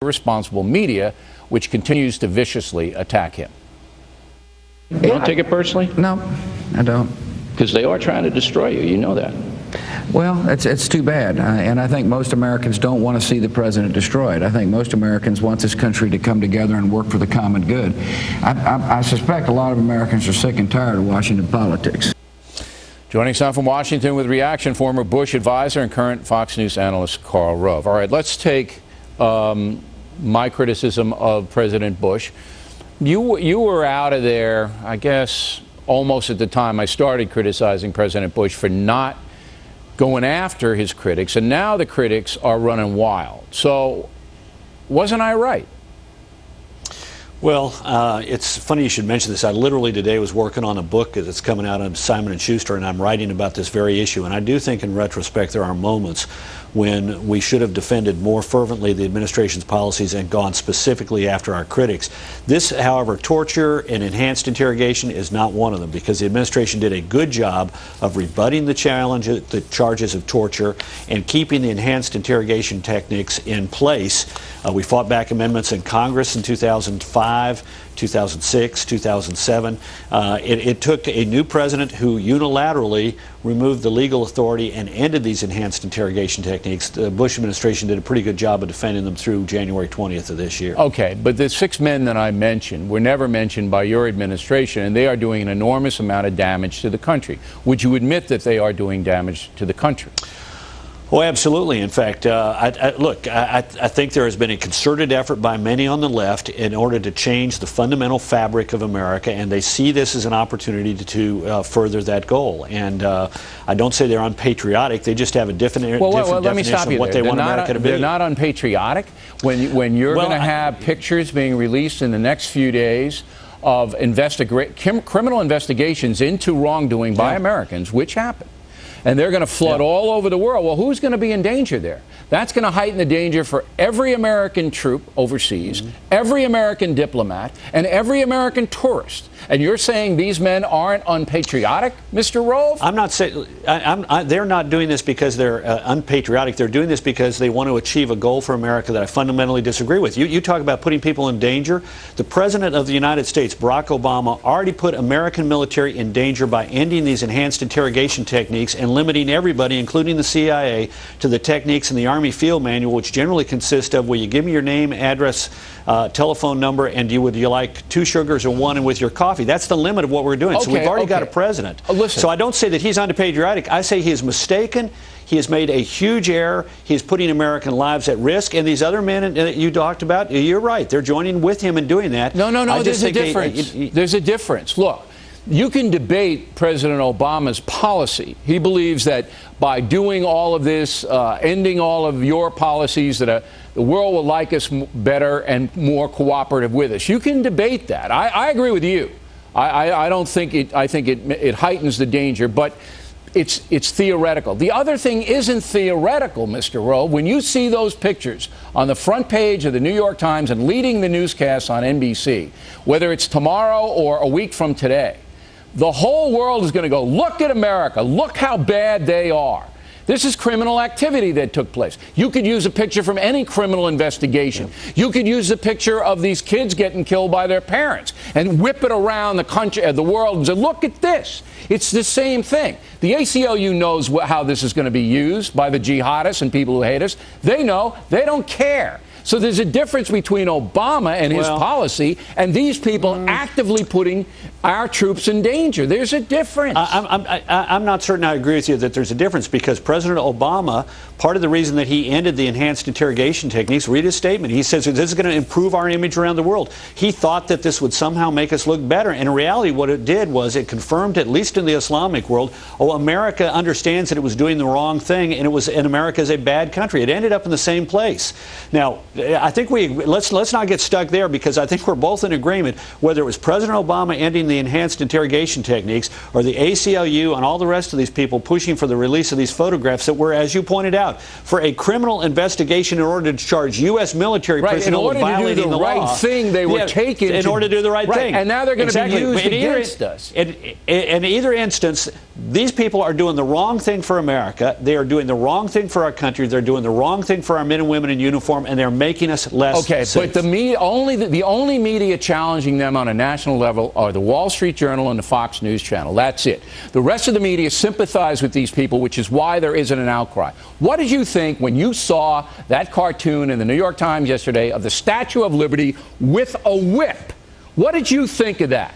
irresponsible media, which continues to viciously attack him. You don't take it personally? No, I don't. Because they are trying to destroy you. You know that. Well, it's too bad, and I think most Americans don't want to see the president destroyed. I think most Americans want this country to come together and work for the common good. I suspect a lot of Americans are sick and tired of Washington politics. Joining us now from Washington with reaction, former Bush advisor and current Fox News analyst Karl Rove. All right, let's take my criticism of President Bush. You were out of there, I guess, almost at the time I started criticizing President Bush for not going after his critics, and now the critics are running wild. So wasn't I right? Well, it's funny you should mention this. I literally today was working on a book that's coming out on Simon & Schuster, and I'm writing about this very issue. And I do think in retrospect there are moments when we should have defended more fervently the administration's policies and gone specifically after our critics. This, however, torture and enhanced interrogation is not one of them, because the administration did a good job of rebutting the charges of torture and keeping the enhanced interrogation techniques in place. We fought back amendments in Congress in 2005, 2006, 2007. It took a new president who unilaterally removed the legal authority and ended these enhanced interrogation techniques. The Bush administration did a pretty good job of defending them through January 20th of this year. Okay, but the 6 men that I mentioned were never mentioned by your administration, and they are doing an enormous amount of damage to the country. Would you admit that they are doing damage to the country? Oh, absolutely. In fact, I think there has been a concerted effort by many on the left in order to change the fundamental fabric of America, and they see this as an opportunity to further that goal. And I don't say they're unpatriotic; they just have a different definition of what they want America to be. They're not unpatriotic when you're going to have pictures being released in the next few days of criminal investigations into wrongdoing by Americans, which happened. And they're going to flood all over the world. Well, who's going to be in danger there? That's going to heighten the danger for every American troop overseas, every American diplomat, and every American tourist. And you're saying these men aren't unpatriotic, Mr. Rove? I'm not saying they're not doing this because they're unpatriotic. They're doing this because they want to achieve a goal for America that I fundamentally disagree with. You talk about putting people in danger. The President of the United States, Barack Obama, already put American military in danger by ending these enhanced interrogation techniques and limiting everybody, including the CIA, to the techniques in the Army Field Manual, which generally consist of, will you give me your name, address, telephone number, and would you like 2 sugars or 1 and with your coffee? That's the limit of what we're doing. So we've already got a president. So I don't say that he's unpatriotic. I say he is mistaken. He has made a huge error. He is putting American lives at risk. And these other men that you talked about, you're right. They're joining with him in doing that. No. There's a difference. There's a difference. Look. You can debate President Obama's policy. He believes that by doing all of this, ending all of your policies, that the world will like us better and more cooperative with us. You can debate that. I agree with you. I don't think it. I think it heightens the danger, but it's theoretical. The other thing isn't theoretical, Mr. Rove. When you see those pictures on the front page of the New York Times and leading the newscasts on NBC, whether it's tomorrow or a week from today, the whole world is going to go, look at America. Look how bad they are. This is criminal activity that took place. You could use a picture from any criminal investigation. You could use a picture of these kids getting killed by their parents and whip it around the country, the world, and say, look at this. It's the same thing. The ACLU knows how this is going to be used by the jihadists and people who hate us. They know. They don't care. So there's a difference between Obama and his policy and these people actively putting our troops in danger. There's a difference. I'm not certain I agree with you that there's a difference, because President Obama, part of the reason that he ended the enhanced interrogation techniques, read his statement. He says this is going to improve our image around the world. He thought that this would somehow make us look better. And in reality, what it did was it confirmed, at least in the Islamic world, America understands that it was doing the wrong thing, and America is a bad country. It ended up in the same place. Now, I think let's not get stuck there, because I think we're both in agreement, whether it was President Obama ending the enhanced interrogation techniques or the ACLU and all the rest of these people pushing for the release of these photographs that were, as you pointed out, for a criminal investigation in order to charge U.S. military personnel with violating the law. In order to do the right thing, they were taken in order to do the right thing. And now they're going to be used against us. In either instance, These people are doing the wrong thing for America. They are doing the wrong thing for our country. They're doing the wrong thing for our men and women in uniform, and they're making us less safe. But the only media challenging them on a national level are the Wall Street Journal and the Fox News Channel. That's it. The rest of the media sympathize with these people, which is why there isn't an outcry. What did you think when you saw that cartoon in the New York Times yesterday of the Statue of Liberty with a whip? What did you think of that?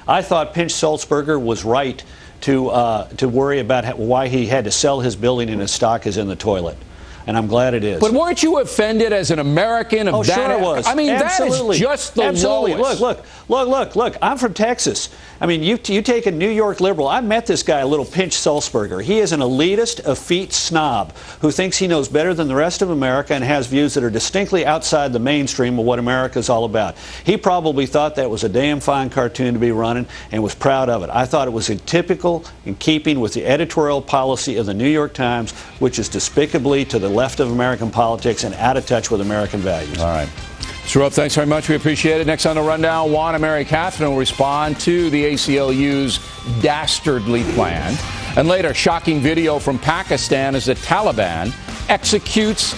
I thought Pinch Sulzberger was right to worry about why he had to sell his building and his stock is in the toilet. And I'm glad it is. But weren't you offended as an American of that? Sure I was. I mean, absolutely. That is just the absolutely. lowest. Look. I'm from Texas. I mean, you take a New York liberal. I met this guy, a little Pinch Sulzberger. He is an elitist, effete snob who thinks he knows better than the rest of America and has views that are distinctly outside the mainstream of what America is all about. He probably thought that was a damn fine cartoon to be running and was proud of it. I thought it was in keeping with the editorial policy of the New York Times, which is despicably to the left of American politics and out of touch with American values. All right. Mr. Rove, thanks very much. We appreciate it. Next on the Rundown, Juan and Mary Catherine will respond to the ACLU's dastardly plan. And later, shocking video from Pakistan as the Taliban executes